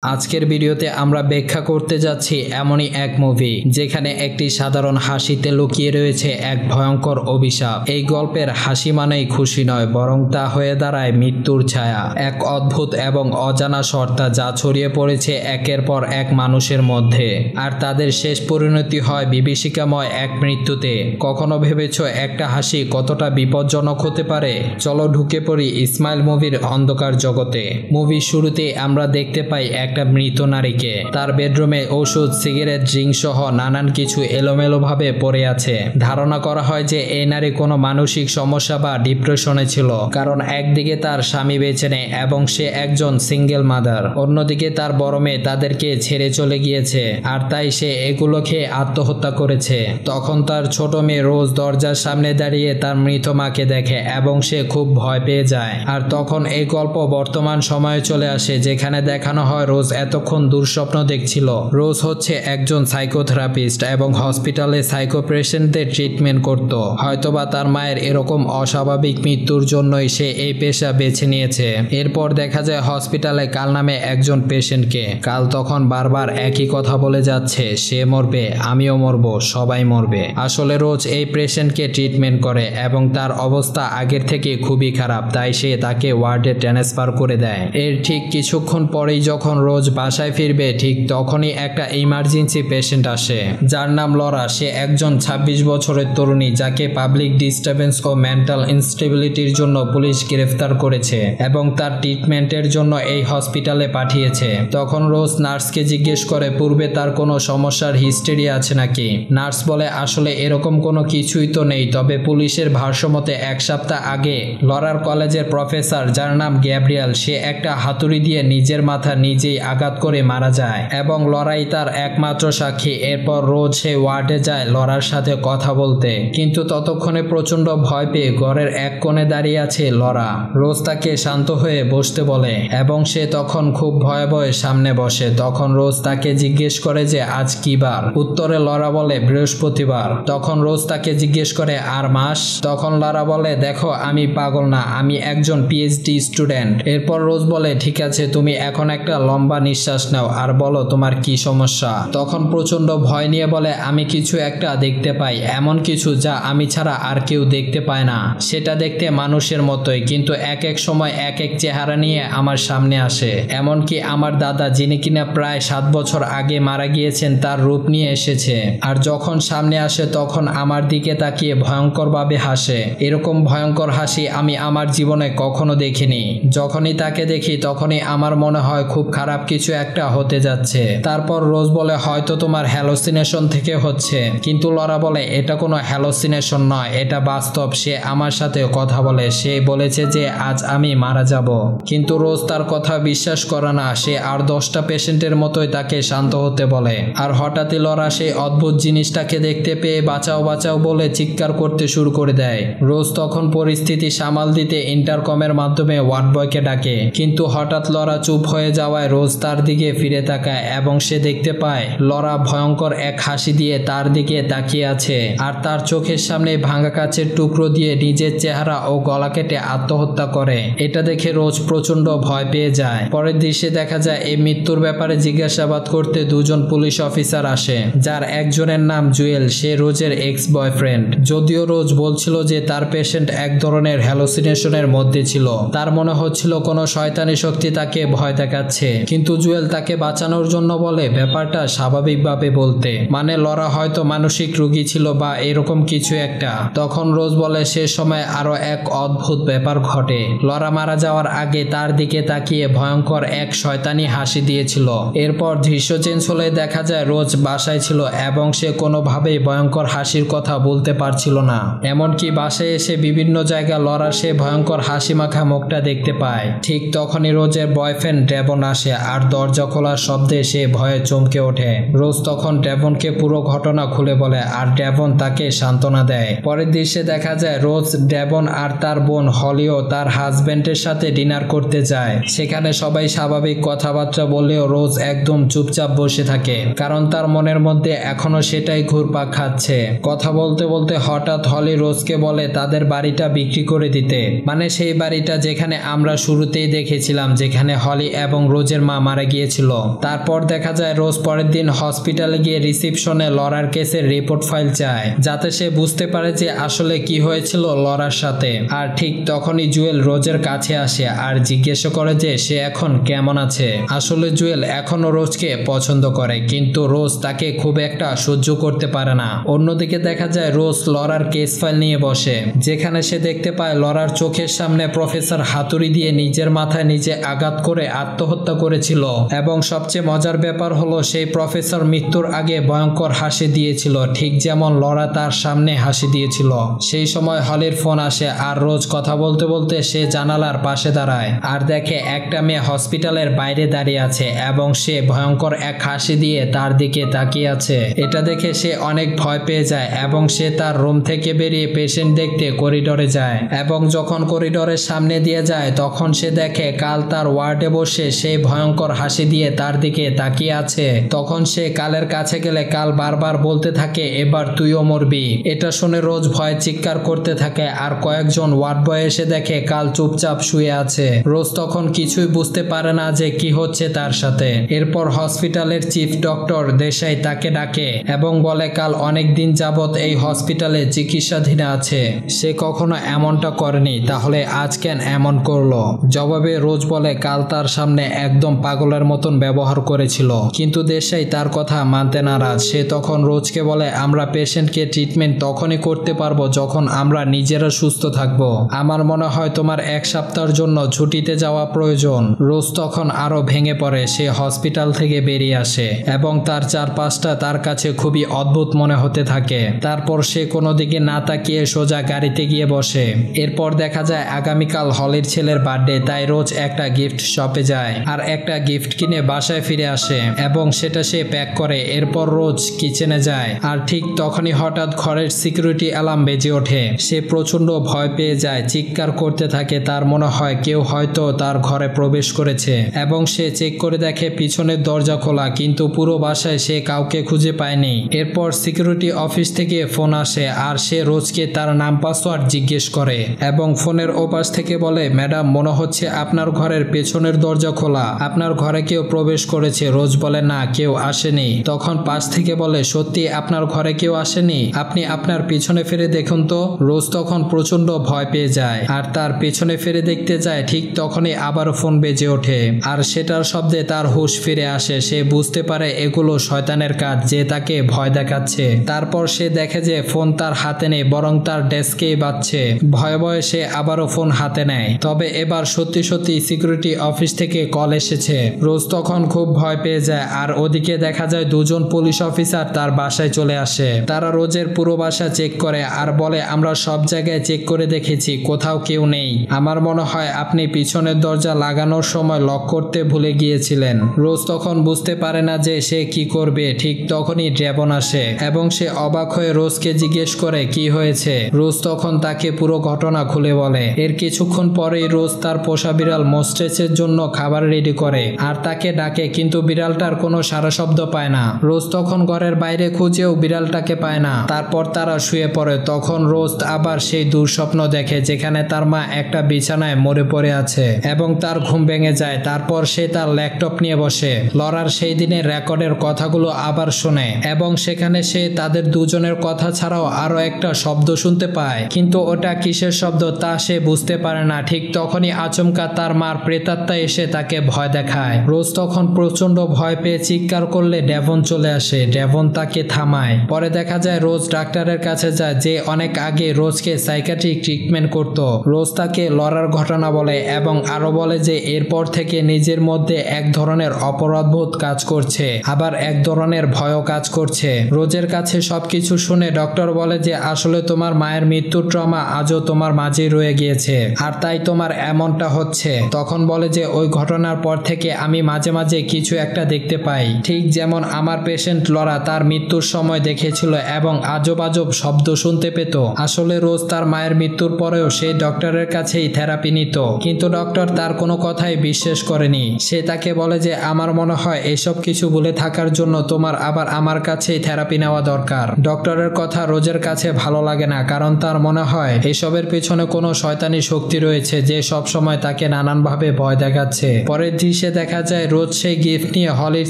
আজকের ভিডিওতে আমরা ব্যাখ্যা করতে যাচ্ছি এমনই এক মুভি যেখানে একটি সাধারণ হাসিতে লুকিয়ে রয়েছে এক ভয়ঙ্কর অভিশাপ। এই গল্পের হাসি মানেই খুশি নয়, বরং তা হয়ে দাঁড়ায় মৃত্যুর ছায়া, এক অদ্ভুত এবং অজানা সত্তা যা ছড়িয়ে পড়েছে একের পর এক মানুষের মধ্যে, আর তাদের শেষ পরিণতি হয় বিভীষিকাময় এক মৃত্যুতে। কখনো ভেবেছো একটা হাসি কতটা বিপজ্জনক হতে পারে? চলো ঢুকে পড়ি ইসমাইল মুভির অন্ধকার জগতে। মুভির শুরুতে আমরা দেখতে পাই একটা মৃত নারীকে। তার বেডরুমে ওষুধ, সিগারেট, ড্রিঙ্ক সহ নানান কিছু এলোমেলোভাবে পড়ে আছে। ধারণা করা হয় যে এই নারী কোনো মানসিক সমস্যা বা ডিপ্রেশনে ছিল, কারণ একদিকে তার স্বামী বেঁচে নেই এবং সে একজন সিঙ্গেল মাদার, অন্যদিকে তার বড় মেয়ে তাদেরকে ছেড়ে চলে গিয়েছে, আর তাই সে এগুলো খেয়ে আত্মহত্যা করেছে। তখন তার ছোট মেয়ে রোজ দরজার সামনে দাঁড়িয়ে তার মৃত মাকে দেখে এবং সে খুব ভয় পেয়ে যায়। আর তখন এই গল্প বর্তমান সময়ে চলে আসে, যেখানে দেখানো হয় রোজ এতক্ষণ দুঃস্বপ্ন দেখছিল। রোজ হচ্ছে একজন সাইকোথেরাপিস্ট এবং হসপিটালে সাইকো পেশেন্টদের ট্রিটমেন্ট করত। হয়তোবা তার মায়ের এরকম অস্বাভাবিক মৃত্যুর জন্যই সে এই পেশা বেছে নিয়েছে। এরপর দেখা যায় হসপিটালে কাল নামে একজন পেশেন্টকে। কাল তখন বারবার একই কথা বলে যাচ্ছে, সে মরবে, আমিও মরব, সবাই মরবে। আসলে রোজ এই পেশেন্টকে ট্রিটমেন্ট করে এবং তার অবস্থা আগের থেকে খুবই খারাপ, তাই সে তাকে ওয়ার্ডে ট্রান্সফার করে দেয়। এর ঠিক কিছুক্ষণ পরেই যখন রোজ বাসায় ফিরবে, ঠিক তখনই একটা ইমার্জেন্সি পেশেন্ট আসে, যার নাম লরা। সে একজন 26 বছরের তরুণী যাকে পাবলিক ডিস্টারবেন্স ও মেন্টাল ইনস্টেবিলিটির জন্য পুলিশ গ্রেফতার করেছে এবং তার ট্রিটমেন্টের জন্য এই হসপিটালে পাঠিয়েছে। তখন রোজ নার্সকে জিজ্ঞেস করে পূর্বে তার কোনো সমস্যার হিস্ট্রি আছে নাকি। নার্স বলে আসলে এরকম কোনো কিছুই তো নেই, তবে পুলিশের ভাষ্যমতে এক সপ্তাহ আগে লরার কলেজের প্রফেসর, যার নাম গ্যাব্রিয়েল, সে একটা হাতুড়ি দিয়ে নিজের মাথা নিজেই আঘাত করে মারা যায় এবং লরাই তার একমাত্র সাক্ষী। এরপর রোজ সে ওয়ার্ডে যায় লরার সাথে কথা বলতে, কিন্তু ততক্ষণে প্রচন্ড ভয় পেয়ে ঘরের এক কোণে দাঁড়িয়ে আছে লরা। রোজ তাকে শান্ত হয়ে বসতে বলে এবং সে তখন খুব ভয়ে ভয়ে সামনে বসে। তখন রোজ তাকে জিজ্ঞেস করে যে আজ কি বার। উত্তরে লরা বলে বৃহস্পতিবার। তখন রোজ তাকে জিজ্ঞেস করে আর মাস। তখন লরা বলে দেখো, আমি পাগল না, আমি একজন পিএইচডি স্টুডেন্ট। এরপর রোজ বলে ঠিক আছে, তুমি এখন একটা লম্বা নিঃশ্বাস নাও আর বলো তোমার কি সমস্যা। তখন প্রচন্ড ভয় নিয়ে বলে আমি কিছু একটা দেখতে পাই, এমন কিছু যা আমি ছাড়া আর কেউ দেখতে পায় না। সেটা দেখতে মানুষের মতোই, কিন্তু এক এক সময় এক এক চেহারা নিয়ে আমার সামনে আসে। এমনকি আমার দাদা, যিনি কিনা প্রায় 7 বছর আগে মারা গিয়েছেন, তার রূপ নিয়ে এসেছে। আর যখন সামনে আসে তখন আমার দিকে তাকিয়ে ভয়ঙ্করভাবে হাসে। এরকম ভয়ঙ্কর হাসি আমি আমার জীবনে কখনো দেখিনি। যখনই তাকে দেখি তখনই আমার মনে হয় খুব খারাপ কিছু একটা হতে যাচ্ছে। তারপর রোজ বলে হয়তো তোমার হ্যালোসিনেশন থেকে হচ্ছে, কিন্তু লরা বলে এটা কোনো হ্যালোসিনেশন নয়, এটা বাস্তব। সে আমার সাথে কথা বলে, সে বলেছে যে আজ আমি মারা যাব। কিন্তু রোজ তার কথা বিশ্বাস করে না। সে আর 10টা পেশেন্টের মতোই তাকে শান্ত হতে বলে। আর হঠাৎই লরা সেই অদ্ভুত জিনিসটাকে দেখতে পেয়ে বাঁচাও বাঁচাও বলে চিৎকার করতে শুরু করে দেয়। রোজ তখন পরিস্থিতি সামাল দিতে ইন্টারকমের মাধ্যমে ওয়ার্ড বয়কে ডাকে, কিন্তু হঠাৎ লরা চুপ হয়ে যাওয়ায় রোজ তার দিকে ফিরে তাকায় এবং সে দেখতে পায় লরা ভয়ঙ্কর এক হাসি দিয়ে তার দিকে তাকিয়ে আছে, আর তার চোখের সামনে ভাঙা কাচের টুকরো দিয়ে নিজের চেহারা ও গলা কেটে আত্মহত্যা করে। এটা দেখে রোজ প্রচন্ড ভয় পেয়ে যায়। পরের দৃশ্যে দেখা যায় এই মৃত্যুর ব্যাপারে জিজ্ঞাসাবাদ করতে 2জন পুলিশ অফিসার আসে, যার একজনের নাম জুয়েল। সে রোজের এক্স বয়ফ্রেন্ড। যদিও রোজ বলছিল যে তার পেশেন্ট এক ধরনের হ্যালোসিনেশনের মধ্যে ছিল, তার মনে হচ্ছিল কোনো শয়তানি শক্তি তাকে ভয় দেখাচ্ছে, কিন্তু জুয়েল তাকে বাঁচানোর জন্য বলে ব্যাপারটা স্বাভাবিকভাবে বলতে, মানে লরা হয়তো মানসিক রোগী ছিল বা এরকম কিছু একটা। তখন রোজ বলে সে সময় আরো এক অদ্ভুত ব্যাপার ঘটে। লরা মারা যাওয়ার আগে তার দিকে তাকিয়ে ভয়ঙ্কর এক শয়তানি হাসি দিয়েছিল। এরপর দৃশ্য চেঞ্জ হলে দেখা যায় রোজ বাসায় ছিল এবং সে কোনোভাবেই ভয়ঙ্কর হাসির কথা বলতে পারছিল না। এমনকি বাসায় এসে বিভিন্ন জায়গায় লরা সে ভয়ঙ্কর হাসি মাখা মুখটা দেখতে পায়। ঠিক তখনই রোজের বয়ফ্রেন্ড ডেভন আসে আর দরজা খোলার শব্দে সে ভয়ে চমকে ওঠে। রোজ তখন ডেভনকে পুরো ঘটনা খুলে বলে আর ডেভন তাকে সান্ত্বনা দেয়। পরের দৃশ্যে দেখা যায় রোজ, ডেভন আর তার বোন হলিও তার হাজবেন্ডের সাথে ডিনার করতে যায়। সেখানে সবাই স্বাভাবিক কথাবার্তা বললেও রোজ একদম চুপচাপ বসে থাকে, কারণ তার মনের মধ্যে এখনো সেটাই ঘুরপাক খাচ্ছে। কথা বলতে বলতে হঠাৎ হলি রোজকে বলে তাদের বাড়িটা বিক্রি করে দিতে, মানে সেই বাড়িটা যেখানে আমরা শুরুতেই দেখেছিলাম, যেখানে হলি এবং রোজের মা মারা গিয়েছিল। তারপর দেখা যায় রোজ পরের দিন হসপিটালে গিয়ে রিসিপশনে লরার কেসের রিপোর্ট ফাইল চায়, যাতে সে বুঝতে পারে যে আসলে কি হয়েছিল লরার সাথে। আর ঠিক তখনই জুয়েল রোজের কাছে আসে আর জিজ্ঞেস করে যে সে এখন কেমন আছে। আসলে জুয়েল এখনো রোজকে পছন্দ করে, কিন্তু রোজ তাকে খুব একটা সহ্য করতে পারে না। অন্যদিকে দেখা যায় রোজ লরার কেস ফাইল নিয়ে বসে, যেখানে সে দেখতে পায় লরার চোখের সামনে প্রফেসর হাতুড়ি দিয়ে নিজের মাথায় নিজে আঘাত করে আত্মহত্যা করেছিল। এবং সবচেয়ে মজার ব্যাপার হলো সেই প্রফেসর মৃত্যুর আগে ভয়ঙ্কর হাসি দিয়েছিল, ঠিক যেমন লরা তার সামনে হাসি দিয়েছিল। সেই সময় হলির ফোন আসে আর রোজ কথা বলতে বলতে সে জানালার পাশে দাঁড়ায় আর দেখে একটা মেয়ে হসপিটালের বাইরে দাঁড়িয়ে আছে এবং সে ভয়ঙ্কর এক হাসি দিয়ে তার দিকে তাকিয়ে আছে। এটা দেখে সে অনেক ভয় পেয়ে যায় এবং সে তার রুম থেকে বেরিয়ে পেশেন্ট দেখতে করিডোরে যায়। এবং যখন করিডোরের সামনে দিয়ে যায় তখন সে দেখে কাল তার ওয়ার্ডে বসে সেই ভয়ঙ্কর হাসি দিয়ে তার দিকে তাকিয়ে আছে। তখন সে কালের কাছে গেলে কাল বারবার বলতে থাকে এবার তুইও মরবি। এটা শুনে রোজ ভয়ে চিৎকার করতে থাকে আর কয়েকজন ওয়ার্ড বয় এসে দেখে কাল চুপচাপ শুয়ে আছে। রোজ তখন কিছুই বুঝতে পারে না যে কি হচ্ছে তার সাথে। এরপর হসপিটালের চিফ ডক্টর দেশাই তাকে ডাকে এবং বলে কাল অনেক দিন যাবত এই হসপিটালে চিকিৎসাধীন আছে, সে কখনো এমনটা করেনি, তাহলে আজ কেন এমন করলো। জবাবে রোজ বলে কাল তার সামনে একদম পাগলের মতন ব্যবহার করেছিল, কিন্তু দেশাই তার কথা মানতে নারাজ। সে তখন রোজকে বলে আমরা পেশেন্টকে ট্রিটমেন্ট তখনই করতে পারবো যখন আমরা নিজেরা সুস্থ থাকবো। আমার মনে হয় তোমার 1 সপ্তাহের জন্য ছুটিতে যাওয়া প্রয়োজন। রোজ তখন আরো ভেঙে পড়ে। সে হসপিটাল থেকে বেরিয়ে আসে এবং তার চারপাশটা তার কাছে খুবই অদ্ভুত মনে হতে থাকে। তারপর সে কোনো দিকে না তাকিয়ে সোজা গাড়িতে গিয়ে বসে। এরপর দেখা যায় আগামীকাল হলির ছেলের বার্থডে, তাই রোজ একটা গিফট শপে যায় আর একটা গিফট কিনে বাসায় ফিরে আসে এবং সেটা সে প্যাক করে। এরপর রোজ কিচেনে যায় আর ঠিক তখনই হঠাৎ ঘরের সিকিউরিটি অ্যালার্ম বেজে ওঠে। সে প্রচন্ড ভয় পেয়ে যায়, চিৎকার করতে থাকে। তার মনে হয় কেউ হয়তো তার ঘরে প্রবেশ করেছে এবং সে চেক করে দেখে পিছনের দরজা খোলা, কিন্তু পুরো বাসায় সে কাউকে খুঁজে পায়নি। এরপর সিকিউরিটি অফিস থেকে ফোন আসে আর সে রোজকে তার নাম পাসওয়ার্ড জিজ্ঞেস করে এবং ফোনের ওপাশ থেকে বলে ম্যাডাম মনে হচ্ছে আপনার ঘরের পেছনের দরজা খোলা, আপনার ঘরে কেউ প্রবেশ করেছে। রোজ বলে না, কেউ আসেনি। তখন পাশ থেকে বলে সত্যি আপনার ঘরে কেউ আসেনি, আপনি আপনার পিছনে ফিরে দেখুন তো। রোজ তখন প্রচন্ড ভয় পেয়ে যায় আর তার পেছনে ফিরে দেখতে যায়। ঠিক তখনই আবারও ফোন বেজে ওঠে আর সেটার শব্দে তার হুঁশ ফিরে আসে। সে বুঝতে পারে এগুলো শয়তানের কাজ যে তাকে ভয় দেখাচ্ছে। তারপর সে দেখে যে ফোন তার হাতে নেই, বরং তার ডেস্কেই বাজছে। ভয়ে ভয়ে সে আবারও ফোন হাতে নেয়, তবে এবার সত্যি সত্যি সিকিউরিটি অফিস থেকে কল এসেছে। রোজ তখন খুব ভয় পেয়ে যায় আর ওদিকে দেখা যায় দুজন পুলিশ অফিসার তার বাসায় চলে আসে। তারা রোজের পুরো বাসা চেক করে আর বলে আমরা সব জায়গায় চেক করে দেখেছি, কোথাও কেউ নেই। আমার মনে হয় আপনি পিছনের দরজা লাগানোর সময় লক করতে ভুলে গিয়েছিলেন। রোজ তখন বুঝতে পারে না যে সে কি করবে। ঠিক তখনই ড্রেবন আসে এবং সে অবাক হয়ে রোজকে জিজ্ঞেস করে কি হয়েছে। রোজ তখন তাকে পুরো ঘটনা খুলে বলে। এর কিছুক্ষণ পরেই রোজ তার পোষা বিড়াল মোস্টেসের জন্য খাবার রেডি করে আর তাকে ডাকে, কিন্তু বিড়ালটার কোনো সারা শব্দ পায় না। রোজ তখন ঘরের বাইরে খুঁজেও বিড়ালটাকে পায় না। তারপর তারা শুয়ে পড়ে। তখন রোজ আবার সেই দুঃস্বপ্ন দেখে যেখানে তার মা একটা বিছানায় মরে পড়ে আছে এবং তার ঘুম ভেঙে যায়। তারপর সে তার ল্যাপটপ নিয়ে বসে লরার সেই দিনের রেকর্ডের কথাগুলো আবার শোনে এবং সেখানে সে তাদের দুজনের কথা ছাড়াও আরো একটা শব্দ শুনতে পায়, কিন্তু ওটা কিসের শব্দ তা সে বুঝতে পারে না। ঠিক তখনই আচমকা তার মার প্রেতাত্মা এসে তাকে ভয় দেখায়। রোজ তখন প্রচন্ড ভয় পেয়ে চিৎকার করলে ডেভন চলে আসে। ডেভন তাকে থামায়। পরে দেখা যায় রোজ ডাক্তারের কাছে যায় যে অনেক আগে রোজকে সাইকিয়াট্রিক ট্রিটমেন্ট করত। রোজ তাকে লরার ঘটনা বলে এবং আরো বলে যে এরপর থেকে নিজের মধ্যে এক ধরনের অপরাধবোধ কাজ করছে, আবার এক ধরনের ভয়ও কাজ করছে। রোজের কাছে সবকিছু শুনে ডক্টর বলে যে আসলে তোমার মায়ের মৃত্যুর ট্রমা আজও তোমার মাঝেই রয়ে গিয়েছে আর তাই তোমার এমনটা হচ্ছে। তখন বলে যে ওই ঘটনার পর থেকে আমি মাঝে মাঝে কিছু একটা দেখতে পাই, ঠিক যেমন আমার পেশেন্ট লরা তার মৃত্যুর সময় দেখেছিল এবং আজব আজব শব্দ শুনতে পেত। আসলে রোজ তার মায়ের মৃত্যুর পরেও সেই ডক্টরের কাছেই থেরাপি নিত, কিন্তু ডক্টর তার কোনো কথাই বিশ্বাস করেনি। সে তাকে বলে যে আমার মনে হয় এসব কিছু ভুলে থাকার জন্য তোমার আবার আমার কাছেই থেরাপি নেওয়া দরকার। ডক্টরের কথা রোজের কাছে ভালো লাগে না, কারণ তার মনে হয় এসবের পেছনে কোনো শয়তানি শক্তি রয়েছে যে সব সময় তাকে নানানভাবে ভয় দেখাচ্ছে। পরের দৃশ্যে দৃশ্যে দেখা যায় রোজ সেই গিফট নিয়ে হলির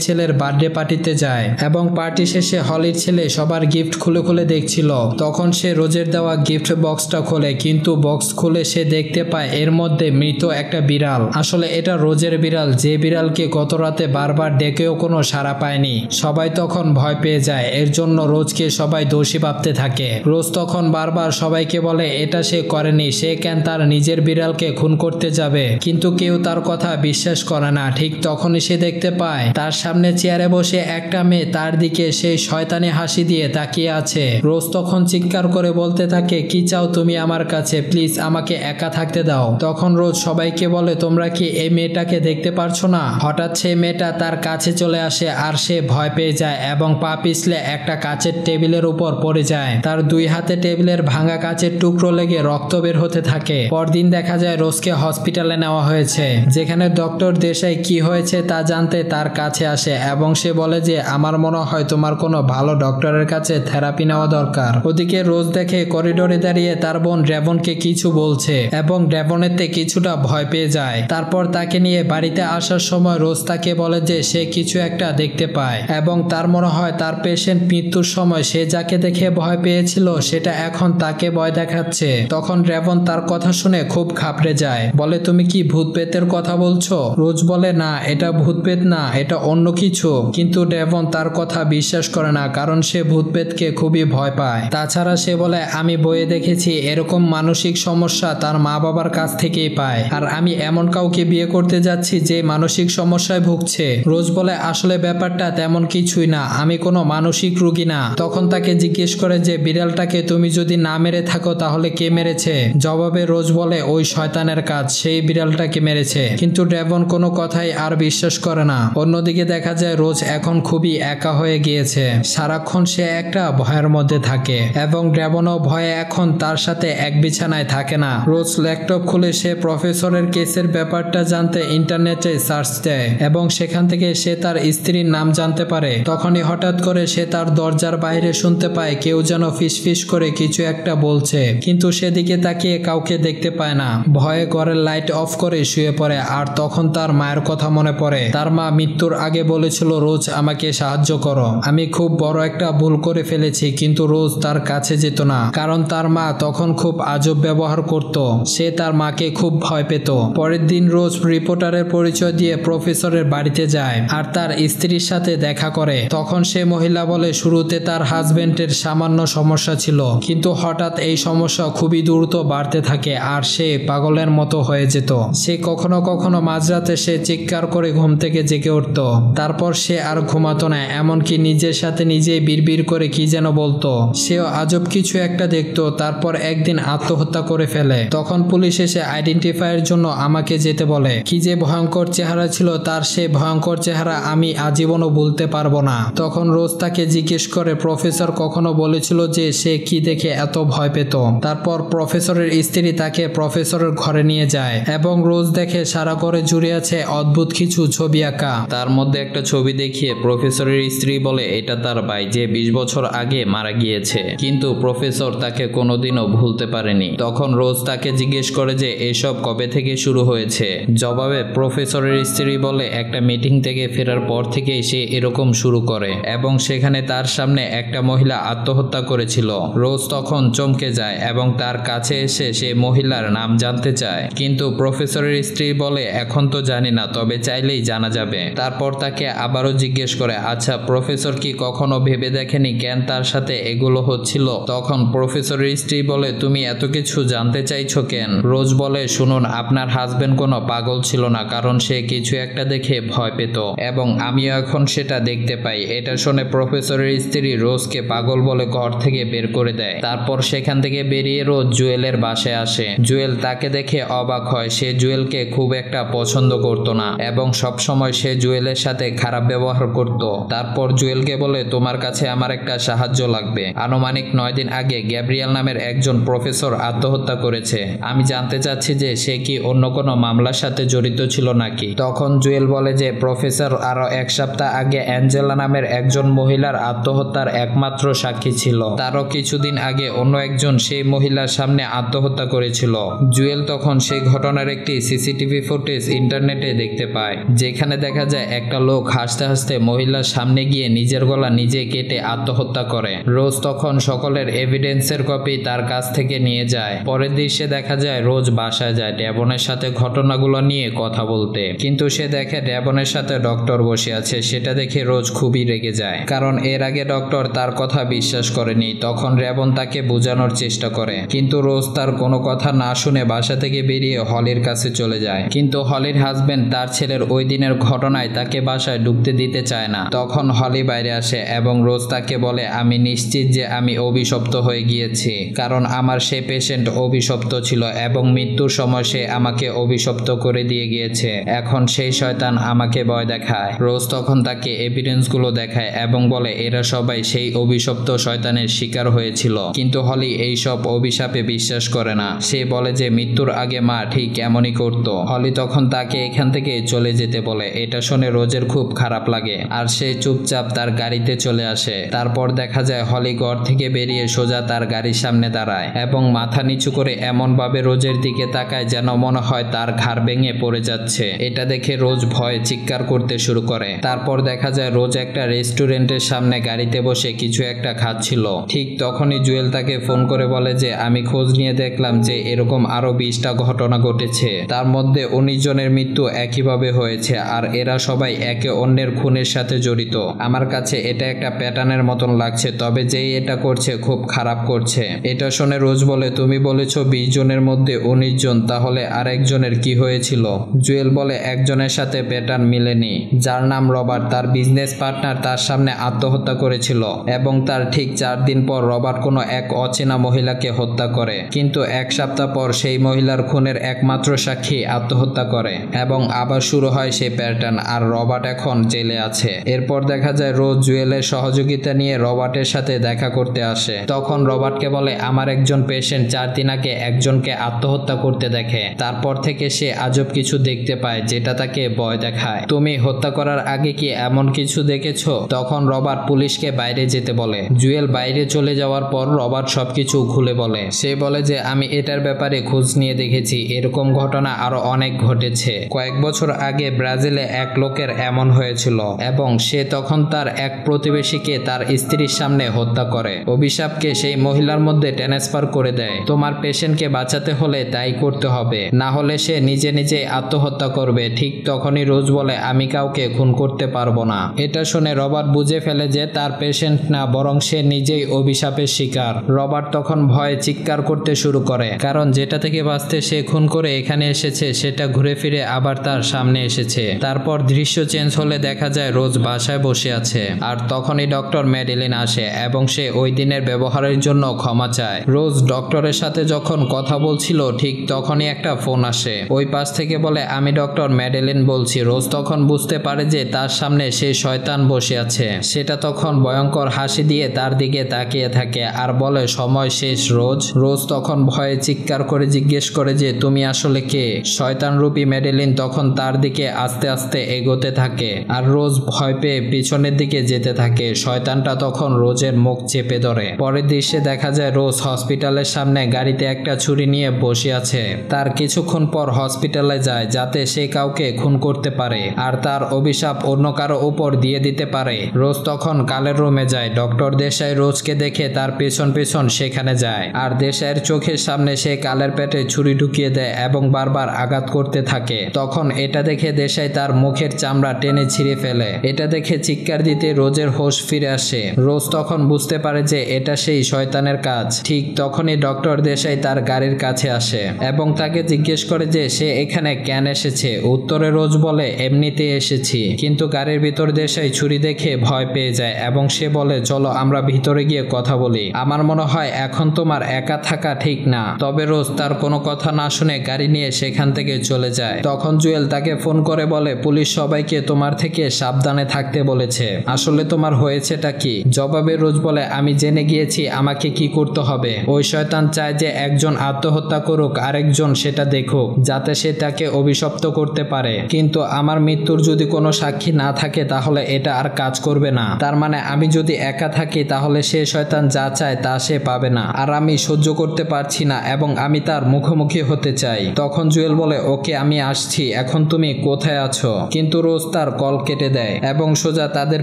ছেলের বার্থডে পার্টিতে যায় এবং পার্টি শেষে হলির ছেলে সবার গিফট খুলে খুলে দেখছিল। তখন সে রোজের দেওয়া গিফট বক্সটা খোলে, কিন্তু বক্স খুলে সে দেখতে পায় এর মধ্যে মৃত একটা বিড়াল। আসলে এটা রোজের বিড়াল, যে বিড়ালকে গত রাতে বারবার ডেকেও কোনো সাড়া পায়নি। সবাই তখন ভয় পেয়ে যায়, এর জন্য রোজকে সবাই দোষী ভাবতে থাকে। রোজ তখন বারবার সবাইকে বলে এটা সে করেনি, সে কেন তার নিজের বিড়ালকে খুন করতে যাবে, কিন্তু কেউ তার কথা বিশ্বাস করে না। ঠিক তখনই সে দেখতে পায় তার সামনে চেয়ারে বসে একটা মেয়ে তার দিকে সেই শয়তানি হাসি দিয়ে তাকিয়ে আছে। রোজ তখন চিৎকার করে বলতে থাকে, কি চাও তুমি আমার কাছে, প্লিজ আমাকে একা থাকতে দাও। তখন রোজ সবাইকে বলে, তোমরা কি এই মেয়েটাকে দেখতে পারছো না? হঠাৎ সেই মেয়েটা তার কাছে চলে আসে আর সে ভয় পেয়ে যায় এবং পা পিছলে একটা কাচের টেবিলের উপর পড়ে যায়। তার দুই হাতে টেবিলের ভাঙা কাচের টুকরো লেগে রক্ত বের হতে থাকে। পরদিন দেখা যায় রোজকে হসপিটালে নেওয়া হয়েছে, যেখানে ডক্টর দেশাই কি হয়েছে তা জানতে তার কাছে আসে এবং সে বলে যে আমার মনে হয় তোমার কোনো ভালো ডক্টরের কাছে থেরাপি নেওয়া দরকার। ওদিকে রোজ দেখে করিডোরে দাঁড়িয়ে তার বোন ড্রেভনকে কিছু বলছে এবং ড্রেভনেতে কিছুটা ভয় পেয়ে যায়। তারপর তাকে নিয়ে বাড়িতে আসার সময় রোজ তাকে বলে যে সে কিছু একটা দেখতে পায় এবং তার মনে হয় তার পেশেন্ট মৃত্যুর সময় সে যাকে দেখে ভয় পেয়েছিল সেটা এখন তাকে ভয় দেখাচ্ছে। তখন ড্রেভন তার কথা শুনে খুব ঘাবড়ে যায়, বলে তুমি কি ভূত পেতের কথা বলছো? রোজ বলে না, এটা ভূত পেত না, এটা অন্য কিছু। কিন্তু ড্রেভন তার কথা বিশ্বাস করে না, কারণ সে ভূত পেতকে খুবই ভয় পায়। তাছাড়া সে বলে আমি বইয়ে দেখেছি এরকম মানসিক সমস্যা তার মা বাবার কাছ থেকেই পায়, আর আমি এমন কাউকে বিয়ে করতে যাচ্ছি যে মানসিক সমস্যায় ভুগছে। রোজ বলে আসলে ব্যাপারটা তেমন কিছুই না, আমি কোনো মানসিক রোগী না। তখন তাকে জিজ্ঞেস করে যে বিড়ালটাকে তুমি যদি না মেরে থাকো তাহলে কে মেরেছে? জবাবে রোজ বলে ওই শয়তানের কাজ, সেই বিড়ালটাকে মেরেছে। কিন্তু ড্রেভন কোনো কথাই আর বিশ্বাস করে না। অন্যদিকে দেখা যায় রোজ এখন খুবই একা হয়ে গিয়েছে, সারাক্ষণ সে একটা ভয়ের মধ্যে থাকে এবং ড্রেভনও ভয়ে এখন তার সাথে এক বিছানায় থাকে না। রোজ ল্যাপটপ খুলে সে প্রফেসরের কেসের ব্যাপারটা জানতে ইন্টারনেটে সার্চ দেয় এবং সেখান থেকে সে তার স্ত্রীর নাম জানতে পারে। তখনই হঠাৎ করে সে তার দরজার বাইরে শুনতে পায় কেউ যেন ফিসফিস করে কিছু একটা বলছে, কিন্তু সেদিকে তাকিয়ে কাউকে দেখতে পায় না। ভয়ে ঘরের লাইট অফ করে শুয়ে পড়ে। আর তখন তার মায়ের কথা মনে পড়ে। তার মা মৃত্যুর আগে বলেছিল রোজ আমাকে সাহায্য করো, আমি খুব বড় একটা ভুল করে ফেলেছি। কিন্তু রোজ তার কাছে যেত না, কারণ তার মা তখন খুব আজব ব্যবহার করত। সে তার মাকে খুব ভয় পেত। পরের দিন রোজ রিপোর্টারের পরিচয় দিয়ে প্রফেসরের বাড়িতে যায় আর তার স্ত্রীর সাথে দেখা করে। তখন সে মহিলা বলে শুরুতে তার হাজবেন্ডের সামান্য সমস্যা ছিল, কিন্তু হঠাৎ এই সমস্যা খুবই দ্রুত বাড়তে থাকে আর সে পাগলের মতো হয়ে যেত। সে কখনো কখনো মাঝরাতে সে চিৎকার করে ঘুম থেকে জেগে উঠত। তারপর সে আর ঘুমাতো না, এমনকি নিজের সাথে নিজেই বিড়বিড় করে কি যেন বলতো। সেও আজব কিছু একটা দেখতো। তারপর একদিন আত্মহত্যা করে ফেলে। তখন পুলিশ এসে আইডেন্টিফাইয়ের জন্য আমাকে যেতে বলে। কি যে ভয়ঙ্কর চেহারা ছিল তার, সে ভয়ঙ্কর চেহারা আমি আজীবনও ভুলতে পারবো না। তখন রোজ তাকে জিজ্ঞেস করে প্রফেসর কখনো বলেছিল যে সে কি দেখে এত ভয় পেত। তারপর প্রফেসরের স্ত্রী তাকে প্রফেসরের ঘরে নিয়ে যায় এবং রোজ দেখে সারা ঘরে জুড়ে আছে অদ্ভুত কিছু ছবি আঁকা। তার মধ্যে একটা ছবি দেখিয়ে প্রফেসরের স্ত্রী বলে এটা তার ভাই, যে 20 বছর আগে মারা গিয়েছে, কিন্তু প্রফেসর তাকে কোনোদিনও ভুলতে পারেনি। তখন রোজ তাকে জিজ্ঞেস করে যে এসব কবে থেকে শুরু হয়েছে। জবাবে প্রফেসরের স্ত্রী বলে একটা মিটিং থেকে ফেরার পর থেকেই সে এরকম শুরু করে এবং সেখানে তার সামনে একটা মহিলা আত্মহত্যা করেছিল। রোজ তখন চমকে যায় এবং তার কাছে এসে সে মহিলার নাম জানতে চায়, কিন্তু প্রফেসরের স্ত্রী বলে এখন তো জানি না, তবে চাইলেই জানা যাবে। তারপর তাকে আবারও জিজ্ঞেস করে আচ্ছা প্রফেসর কি কখনো ভেবে দেখেনি কেন তার সাথে এগুলো হচ্ছিল? তখন প্রফেসরের স্ত্রী বলে তুমি এত কিছু জানতে চাইছো কেন? রোজ বলে শুনুন, আপনার হাজবেন্ড কোনো পাগল ছিল না, কারণ সে কিছু একটা দেখে ভয় পেত এবং আমিও এখন সেটা দেখতে পাই। এটা শুনে প্রফেসরের স্ত্রী রোজকে পাগল বলে ঘর থেকে বের করে দেয়। তারপর সেখান থেকে বেরিয়ে রোজ জুয়েলের বাসায় আসে। জুয়েল তাকে দেখে অবাক হয়। সে জুয়েলকে খুব একটা পছন্দ করতো না এবং সবসময় সে জুয়েলের সাথে খারাপ ব্যবহার করত। তারপর জুয়েলকে বলে তোমার কাছে আমার একটা সাহায্য লাগবে। আনুমানিক 9 দিন আগে গ্যাব্রিয়েল নামের একজন প্রফেসর আত্মহত্যা করেছে। আমি জানতে চাচ্ছি যে সে কি অন্য কোনো মামলার সাথে জড়িত ছিল নাকি। তখন জুয়েল বলে যে প্রফেসর আরো 1 সপ্তাহ আগে অ্যাঞ্জেলা নামের একজন মহিলার আত্মহত্যার একমাত্র সাক্ষী ছিল। তারও কিছুদিন আগে অন্য একজন সেই মহিলার সামনে আত্মহত্যা করেছিল। জুয়েল তখন সেই ঘটনার একটি সিসিটিভি ফুটেজ ইন্টারনেটে দেখতে পায়, যেখানে দেখা যায় একটা লোক হাসতে হাসতে মহিলার সামনে গিয়ে নিজের গলা নিজে কেটে আত্মহত্যা করে। রোজ তখন সকলের এভিডেন্সের কপি তার কাছ থেকে নিয়ে যায়। পরের দৃশ্যে দেখা যায় রোজ বাসায় যায় ডেভনের সাথে ঘটনাগুলো নিয়ে কথা বলতে, কিন্তু সে দেখে ডেভনের সাথে ডক্টর বসে আছে। সেটা দেখে রোজ খুবই রেগে যায়, কারণ এর আগে ডক্টর তার কথা বিশ্বাস করেনি। তখন ডেভন তাকে বোঝানোর চেষ্টা করে, কিন্তু রোজ তার কোনো কথা না শুনে বাসা থেকে বেরিয়ে হলির কাছে চলে যায়। কিন্তু হলির হাজবেন্ড তার ছেলের ওই দিনের ঘটনায় তাকে বাসায় ঢুকতে দিতে চায় না। তখন হলি বাইরে আসে এবং রোজ তাকে বলে, আমি নিশ্চিত যে আমি অভিশপ্ত হয়ে গিয়েছি, কারণ আমার সে পেশেন্ট অভিশপ্ত ছিল এবং মৃত্যুর সময় সে আমাকে অভিশপ্ত করে দিয়ে গিয়েছে। এখন সেই শয়তান আমাকে ভয় দেখায়। রোজ তখন তাকে এভিডেন্সগুলো দেখায় এবং বলে এরা সবাই সেই অভিশপ্ত শয়তানের শিকার হয়েছিল। কিন্তু হলি এই সব অভিশাপে বিশ্বাস করে না। সে বলে যে মৃত্যুর আগে মা ঠিক এমনই করত। হলি তখন তাকে এখান থেকে চলে যেতে বলে। এটা শুনে রোজের খুব খারাপ লাগে আর সে চুপচাপ তার গাড়িতে চলে আসে। তারপর দেখা যায় হলি ঘর থেকে বেরিয়ে সোজা তার গাড়ির সামনে দাঁড়ায় এবং মাথা নিচু করে এমন ভাবে রোজের দিকে তাকায় যেন মনে হয় তার ঘাড় ভেঙে পড়ে যাচ্ছে। এটা দেখে রোজ ভয়ে চিৎকার করতে শুরু করে। তারপর দেখা যায় রোজ একটা রেস্টুরেন্টের সামনে গাড়িতে বসে কিছু একটা খাচ্ছিল। ঠিক তখনই জুয়েল তাকে ফোন করে বলে যে আমি খোঁজ নিয়ে দেখলাম যে এরকম আরো 20টা ঘটনা ঘটেছে, তার মধ্যে 19 জনের মৃত্যু একইভাবে হয়েছে আর এরা সবাই একে অন্যের খুনের সাথে জড়িত। আমার কাছে এটা একটা প্যাটার্নের মতন লাগছে, তবে যেই এটা করছে খুব খারাপ করছে। এটা শুনে রোজ বলে তুমি বলেছো 20 জনের মধ্যে 19 জন, তাহলে আরেকজনের কি হয়েছিল? জুয়েল বলে একজনের সাথে প্যাটার্ন মিলেনি, যার নাম রবার্ট। তার বিজনেস পার্টনার তার সামনে আত্মহত্যা করেছিল এবং তার ঠিক 4 দিন পর রবার্ট কোনো এক অচেনা মহিলাকে হত্যা করে, কিন্তু 1 সপ্তাহ পর সেই মহিলার খুনের একমাত্র সাক্ষী আত্মহত্যা করে এবং আবার শুরু হয় সেই প্যাটার্ন। আর রবার্ট এখন জেলে আছে। এরপর দেখা যায় রোজ জুয়েলের সহযোগিতা নিয়ে রবার্টের সাথে দেখা করতে আসে। তখন রবার্টকে বলে আমার একজন পেশেন্ট 4 দিন আগে একজনকে আত্মহত্যা করতে দেখে। তারপর থেকে সে আজব কিছু দেখতে পায় যেটা তাকে ভয় দেখায়। তুমি হত্যা করার আগে কি এমন কিছু দেখেছো? তখন রবার্ট পুলিশকে বাইরে যেতে বলে। জুয়েল বাইরে চলে যাওয়ার পর রবার্ট সবকিছু খুলে বলে। সে বলে যে আমি এটার ব্যাপারে খোঁজ নিয়ে দেখেছি, এরকম ঘটনা আরো অনেক ঘটেছে। কয়েক বছর আগে ব্রাজিলে এক লোকের এমন হয়েছিল এবং সে তখন তার এক প্রতিবেশীকে তার স্ত্রীর সামনে হত্যা করে। অভিশাপকে সেই মহিলার মধ্যে ট্রান্সফার করে দেয়। তোমার পেশেন্টকে বাঁচাতে হলে তাই করতে হবে, না হলে সে নিজে নিজে আত্মহত্যা করবে। ঠিক তখনই রোজ বলে আমি কাউকে খুন করতে পারবো না। এটা শুনে রবার্ট বুঝে ফেলে যে তার পেশেন্ট না, বরং সে নিজেই অভিশাপের শিকার। রবার্ট তখন ভয়ে চিৎকার করতে শুরু করে, কারণ যেটা থেকে বাঁচতে সে খুন করে এখানে এসেছে সেটা ঘুরে ফিরে আবার তার সামনে এসেছে। তারপর দৃশ্য চেঞ্জ হলে দেখা যায় রোজ বাসায় বসে আছে আর তখনই ডক্টর ম্যাডেলিন আসে এবং সে ওই দিনের ব্যবহারের জন্য ক্ষমা চায়। রোজ ডক্টরের সাথে যখন কথা বলছিল ঠিক তখনই একটা ফোন আসে। ওই পাশ থেকে বলে আমি ডক্টর ম্যাডেলিন বলছি। রোজ তখন বুঝতে পারে যে তার সামনে সেই শয়তান বসে আছে। সেটা তখন ভয়ঙ্কর হাসি দিয়ে তার দিকে তাকিয়ে থাকে আর বলে সময় শেষ রোজ। রোজ তখন ভয়ে চিৎকার করে জিজ্ঞেস করে যে তুমি আসলে কে? শয়তানরূপী ম্যাডেলিন তখন তার দিকে আস্তে আস্তে এগোতে থাকে আর রোজ ভয় পেয়ে পিছনের দিকে যেতে থাকে। শয়তানটা তখন রোজের মুখ চেপে ধরে। পরের দৃশ্যে দেখা যায় রোজ হসপিটালের সামনে গাড়িতে একটা ছুরি নিয়ে বসে আছে। তার কিছুক্ষণ পর হসপিটালে যায় যাতে সে কাউকে খুন করতে পারে আর তার অভিশাপ অন্য কারো উপর দিয়ে দিতে পারে। রোজ তখন কালের রুমে যায়। ডক্টর দেশাই রোজকে দেখে তার পেছন পেছন সেখানে যায় আর দেশাইয়ের চোখের সামনে সে কালের পেটে ছুরি ঢুকিয়ে দেয় এবং বারবার আঘাত করতে থাকে। তখন এটা দেখে দেশাই তার মুখের চামড়া টেনে ছিঁড়ে ফেলে। এটা দেখে চিৎকার দিতে রোজের হোশ ফিরে আসে। রোজ তখন বুঝতে পারে যে এটা সেই শয়তানের কাজ। ঠিক তখনই ডক্টর দেশাই তার গাড়ির কাছে আসে এবং তাকে জিজ্ঞেস করে যে সে এখানে কেন এসেছে। উত্তরে রোজ বলে এমনিতে এসেছি, কিন্তু গাড়ির ভিতর দেশাই ছুরি দেখে ভয় পেয়ে যায় এবং সে বলে চলো আমরা ভিতরে গিয়ে কথা বলি। আমার মনে হয় এখন তোমার একা থাকা ঠিক না। তবে রোজ তার কোনো কথা না শুনে গাড়ি নিয়ে সেখান থেকে চলে যায়। তখন জুয়েল তাকে ফোন করে বলে পুলিশ সবাইকে তোমার থেকে সাবধানে থাকতে বলেছে, আসলে তোমার হয়েছেটা কি? জবাবে রোজ বলে আমি জেনে গিয়েছি আমাকে কি করতে হবে। ওই শয়তান চায় যে একজন আত্মহত্যা করুক আরেকজন সেটা দেখুক যাতে সে তাকে অভিশপ্ত করতে পারে, কিন্তু আমার মৃত্যুর যদি কোনো সাক্ষী না থাকে তাহলে এটা আর কাজ করবে না। তার মানে আমি যদি একা থাকি তাহলে সে শয়তান যা চায় তা সে পাবে না আর আমি সহ্য করতে পারছি না এবং আমি তার মুখোমুখি হতে চাই। তখন জুয়েল বলে ওকে আমি আসছি, এখন তুমি কোথায় আছো? কিন্তু রোজ তার কল কেটে দেয় এবং সোজা তাদের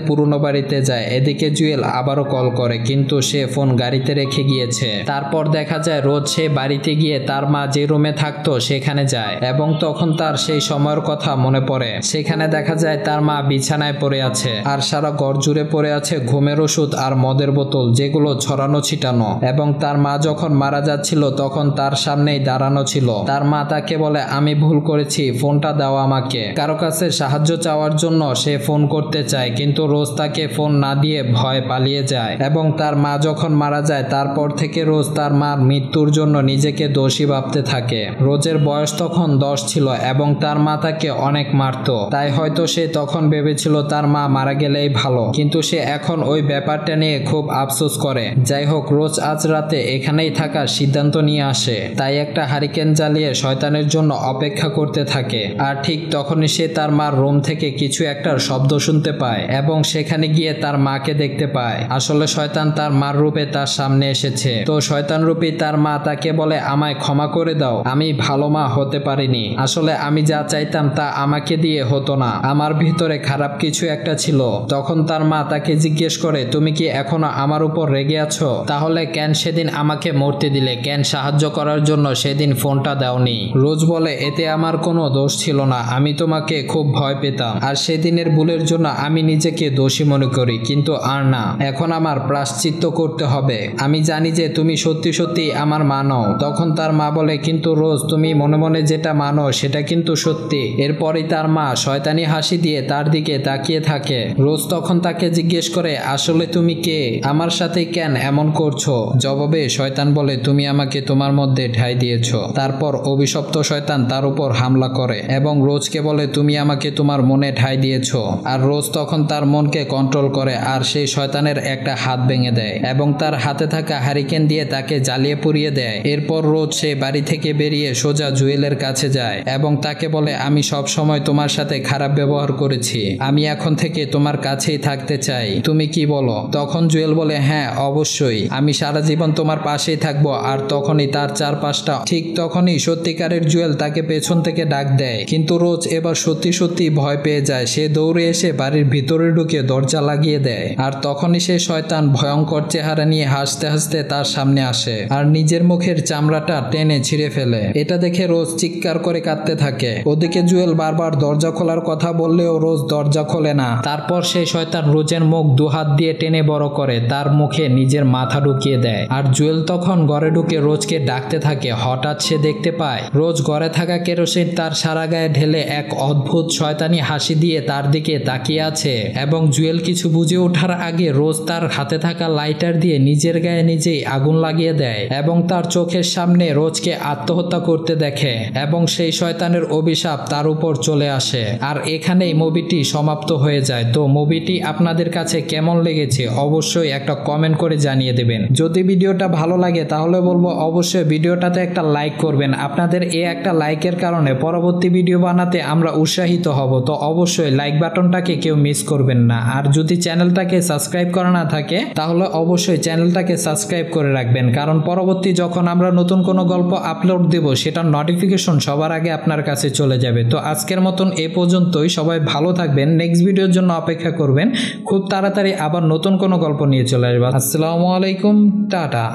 পুরনো বাড়িতে যায়। এদিকে জুয়েল আবারও কল করে, কিন্তু সে ফোন গাড়িতে রেখে গিয়েছে। তারপর দেখা যায় রোজ সে বাড়িতে গিয়ে তার মা যে রুমে থাকতো সেখানে যায় এবং তখন তার সেই সময়ের কথা মনে পড়ে। সেখানে দেখা যায় তার মা বিছানায় পড়ে আছে আর সারা ঘর জুড়ে পড়ে আছে ঘুমের ওষুধ আর মদের বোতল, যেগুলো ছড়ানো ছিটানো। এবং তার মা যখন মারা যাচ্ছিল তখন তার সামনেই দাঁড়ানো ছিল। তার মা তাকে বলে, আমি ভুল করেছি, ফোনটা দাও আমাকে। কারো কাছে সাহায্য চাওয়ার জন্য সে ফোন করতে চায়, কিন্তু রোজ তাকে ফোন না দিয়ে ভয় পালিয়ে যায়। এবং তার মা যখন মারা যায় তারপর থেকে রোজ তার মার মৃত্যুর জন্য নিজেকে দোষী ভাবতে থাকে। রোজের বয়স তখন 10 ছিল এবং তার মা তাকে অনেক মারতো, তাই হয়তো সে তখন ভেবেছিল তার মা মারা গেলেই ভালো, কিন্তু সে এখন ওই ব্যাপারটা নিয়ে খুব আফসোস করে। যাই হোক, রোজ আজ রাতে এখানেই থাকার সিদ্ধান্ত নিয়ে আসে। তাই একটা হারিকেন জ্বালিয়ে শয়তানের জন্য অপেক্ষা করতে থাকে। আর ঠিক তখনই সে তার মার রুম থেকে কিছু একটার শব্দ শুনতে পায় এবং সেখানে গিয়ে তার মাকে দেখতে পায়। আসলে শয়তান তার মার রূপে তার সামনে এসেছে। তো শয়তান রূপী তার মা তাকে বলে, আমায় ক্ষমা করে দাও, আমি ভালো মা হতে পারিনি। আসলে আমি যা চাইতাম তা আমাকে দিয়ে হতো না, আমার ভিতরে খারাপ কিছু একটা ছিল। তখন তার মা তাকে জিজ্ঞেস করে, তুমি কি এখনো আমার উপর রেগে আছো? তাহলে কেন সেদিন আমাকে মরতে দিলে? কেন সাহায্য করার জন্য সেদিন ফোনটা দাওনি? রোজ বলে, এতে আমার কোনো দোষ ছিল না, আমি তোমাকে খুব ভয় পেতাম আর সেদিনের ভুলের জন্য আমি নিজেকে দোষী মনে করি, কিন্তু আর না, এখন আমার প্রায়শ্চিত্ত করতে হবে। আমি জানি যে তুমি সত্যি সত্যি আমার মা নও। তখন তার মা বলে, কিন্তু রোজ তুমি মনে মনে যেটা মানো সেটা কিন্তু সত্যি। এরপরই তার মা শয়তানি হাসি দিয়ে তার দিকে তাকিয়ে থাকে। রোজ তখন তাকে জিজ্ঞেস করে, আসলে তুমি কে? আমার সাথে কেন এমন করছো? জবাবে শয়তান বলে, তুমি আমাকে তোমার মধ্যে ঠাঁই দিয়েছো। তারপর অভিশপ্ত শয়তান তার উপর হামলা করে এবং রোজকে বলে, তুমি আমাকে তোমার মনে ঠাঁই দিয়েছো। আর রোজ তখন তার মনকে কন্ট্রোল করে আর সেই শয়তানের একটা হাত ভেঙে দেয় এবং তার হাতে থাকা হারিকেন দিয়ে তাকে জ্বালিয়ে পুড়িয়ে দেয়। এরপর রোজ সে বাড়ি থেকে বেরিয়ে সোজা জুয়েলের কাছে যায় এবং তাকে বলে, আমি সব সময় তোমার সাথে খারাপ ব্যবহার করেছি, আমি এখন থেকে তোমার কাছেই থাকতে চাই, তুমি কি বলো? তখন জুয়েল বলে, হ্যাঁ অবশ্যই, আমি সারা জীবন তোমার পাশেই থাকবো। আর তখনই তার চারপাশটা ঠিক তখনই সত্যিকারের জুয়েল তাকে পেছন থেকে ডাক দেয়, কিন্তু রোজ এবার সত্যি সত্যি ভয় পেয়ে যায়। সে দৌড়ে এসে বাড়ির ভিতরে ঢুকে দরজা লাগিয়ে দেয় আর তখনই সে শয়তান ভয়ঙ্কর চেহারা নিয়ে হাসতে হাসতে তার সামনে আসে আর নিজের মুখের চামড়াটা টেনে ছিঁড়ে ফেলে। এটা দেখে রোজ চিৎকার করে কাঁদতে থাকে। ওদিকে জুয়েল বারবার দরজা খোলার কথা বললেও রোজ দরজা খোলে না। তারপর সেই শয়তান রোজের মুখ দুহাত দিয়ে টেনে বড় করে তার মুখে নিজের মাথা ঢুকিয়ে দেয়। আর জুয়েল তখন ঘরে ঢুকে রোজকে ডাকতে থাকে। হঠাৎ সে দেখতে পায় রোজ ঘরে থাকা কেরোসিন তার সারা গায়ে ঢেলে এক অদ্ভুত শয়তানি হাসি দিয়ে তার দিকে তাকিয়ে আছে। এবং জুয়েল কিছু বুঝে ওঠার আগে রোজ তার হাতে থাকা লাইটার দিয়ে নিজের গায়ে নিজেই আগুন লাগিয়ে দেয় এবং তার চোখের সামনে রোজকে আত্মহত্যা করতে দেখে এবং সেই শয়তানের অভিশাপ তার উপর চলে আসে। আর এখানেই মুভিটি সমাপ্ত হয়ে যায়। তো মুভিটি আপনাদের কাছে কেমন লেগেছে অবশ্যই একটা কমেন্ট করে জানিয়ে দেবেন। যদি ভিডিওটা ভালো লাগে তাহলে বলবো অবশ্যই ভিডিওটাতে একটা লাইক করবেন। আপনাদের এই একটা লাইকের কারণে পরবর্তী ভিডিও বানাতে আমরা উৎসাহিত হব। তো অবশ্যই লাইক বাটনটাকে কেউ মিস করবেন না। আর যদি চ্যানেলটাকে সাবস্ক্রাইব করা না থাকে তাহলে অবশ্যই চ্যানেলটাকে সাবস্ক্রাইব করে রাখবেন, কারণ পরবর্তী যখন আমরা নতুন কোনো গল্প আপলোড দেব সেটার নোটিফিকেশন সবার আগে আপনার কাছে চলে যাবে। তো আজকের মতন এ পর্যন্তই। সবাই ভালো থাকবেন, নেক্সট ভিডিওর জন্য অপেক্ষা করবেন। খুব তাড়াতাড়ি আবার নতুন কোনো গল্প নিয়ে চলে আসবে। আসসালামু আলাইকুম, টাটা।